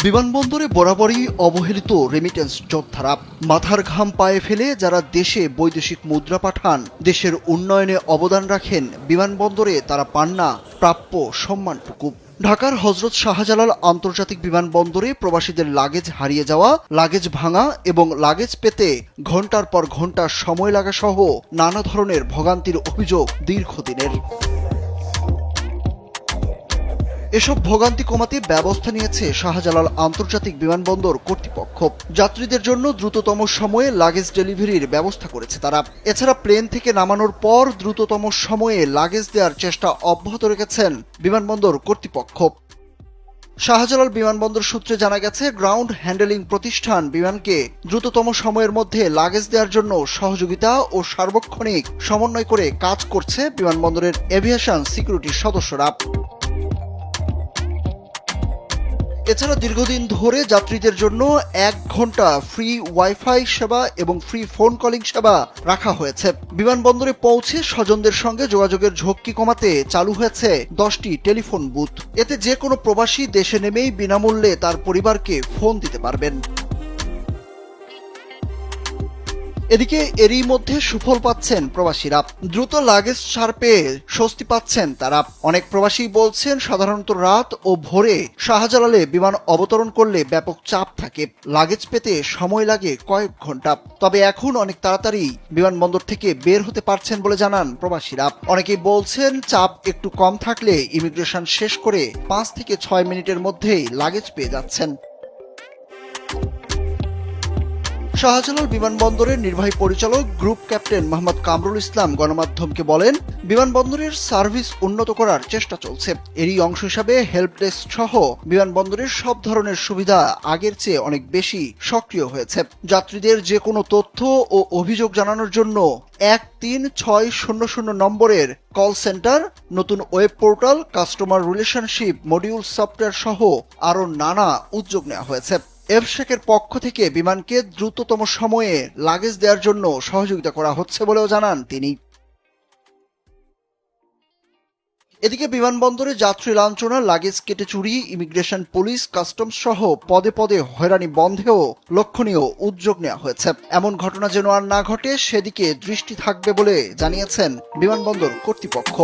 বিমানবন্দরে বরাবরই অবহেলিত রেমিটেন্স যোদ্ধারা মাথার ঘাম পায়ে ফেলে যারা দেশে বৈদেশিক মুদ্রা পাঠান, দেশের উন্নয়নে অবদান রাখেন, বিমানবন্দরে তারা পান না প্রাপ্য সম্মানটুকু। ঢাকার হযরত শাহজালাল আন্তর্জাতিক বিমানবন্দরে প্রবাসীদের লাগেজ হারিয়ে যাওয়া, লাগেজ ভাঙা এবং লাগেজ পেতে ঘণ্টার পর ঘণ্টা সময় লাগা সহ নানা ধরনের ভোগান্তির অভিযোগ দীর্ঘদিনের। এসব ভোগান্তি কমাতে ব্যবস্থা নিয়েছে শাহজালাল আন্তর্জাতিক বিমানবন্দর কর্তৃপক্ষ। যাত্রীদের জন্য দ্রুততম সময়ে লাগেজ ডেলিভারির ব্যবস্থা করেছে তারা। এছাড়া প্লেন থেকে নামানোর পর দ্রুততম সময়ে লাগেজ দেওয়ার চেষ্টা অব্যাহত রেখেছেন বিমানবন্দর কর্তৃপক্ষ। শাহজালাল বিমানবন্দর সূত্রে জানা গেছে, গ্রাউন্ড হ্যান্ডেলিং প্রতিষ্ঠান বিমানকে দ্রুততম সময়ের মধ্যে লাগেজ দেওয়ার জন্য সহযোগিতা ও সার্বক্ষণিক সমন্বয় করে কাজ করছে বিমানবন্দরের এভিয়েশন সিকিউরিটির সদস্যরা। এছাড়া দীর্ঘদিন ধরে যাত্রীদের জন্য 1 ঘণ্টা ফ্রি ওয়াইফাই সেবা এবং ফ্রি ফোন কলিং সেবা রাখা হয়েছে। বিমানবন্দরে পৌঁছে স্বজনদের সঙ্গে যোগাযোগের ঝক্কি কমাতে চালু হয়েছে 10টি টেলিফোন বুথ। এতে যে কোনো প্রবাসী দেশে নেমেই বিনামূল্যে তার পরিবারকে ফোন দিতে পারবেন। এদিকে এরই মধ্যে সুফল পাচ্ছেন প্রবাসীরা। দ্রুত লাগেজ ছাড় পেয়ে স্বস্তি পাচ্ছেন তারা। অনেক প্রবাসী বলছেন, সাধারণত রাত ও ভোরে শাহজালালে বিমান অবতরণ করলে ব্যাপক চাপ থাকে, লাগেজ পেতে সময় লাগে কয়েক ঘন্টা। তবে এখন অনেক তাড়াতাড়ি বিমানবন্দর থেকে বের হতে পারছেন বলে জানান প্রবাসীরা। অনেকেই বলছেন, চাপ একটু কম থাকলে ইমিগ্রেশন শেষ করে 5 থেকে 6 মিনিটের মধ্যেই লাগেজ পেয়ে যাচ্ছেন। শাহজালাল বিমানবন্দরের নির্বাহী পরিচালক গ্রুপ ক্যাপ্টেন মোহাম্মদ কামরুল ইসলাম গণমাধ্যমকে বলেন, বিমানবন্দরের সার্ভিস উন্নত করার চেষ্টা চলছে। এরই অংশ হিসাবে হেল্প ডেস্ক সহ বিমানবন্দরের সব ধরনের সুবিধা আগের চেয়ে অনেক বেশি সক্রিয় হয়েছে। যাত্রীদের যে কোনো তথ্য ও অভিযোগ জানানোর জন্য 13600 নম্বরের কল সেন্টার, নতুন web portal, customer relationship module software সহ আরও নানা উদ্যোগ নেওয়া হয়েছে। এফশেকের পক্ষ থেকে বিমানকে দ্রুততম সময়ে লাগেজ দেওয়ার জন্য সহযোগিতা করা হচ্ছে বলেও জানান তিনি। এদিকে বিমানবন্দরে যাত্রী লাঞ্ছনা, লাগেজ কেটে চুরি, ইমিগ্রেশন, পুলিশ, কাস্টমস সহ পদে পদে হয়রানি বন্ধেও লক্ষণীয় উদ্যোগ নেওয়া হয়েছে। এমন ঘটনা যেন আর না ঘটে সেদিকে দৃষ্টি থাকবে বলে জানিয়েছেন বিমানবন্দর কর্তৃপক্ষ।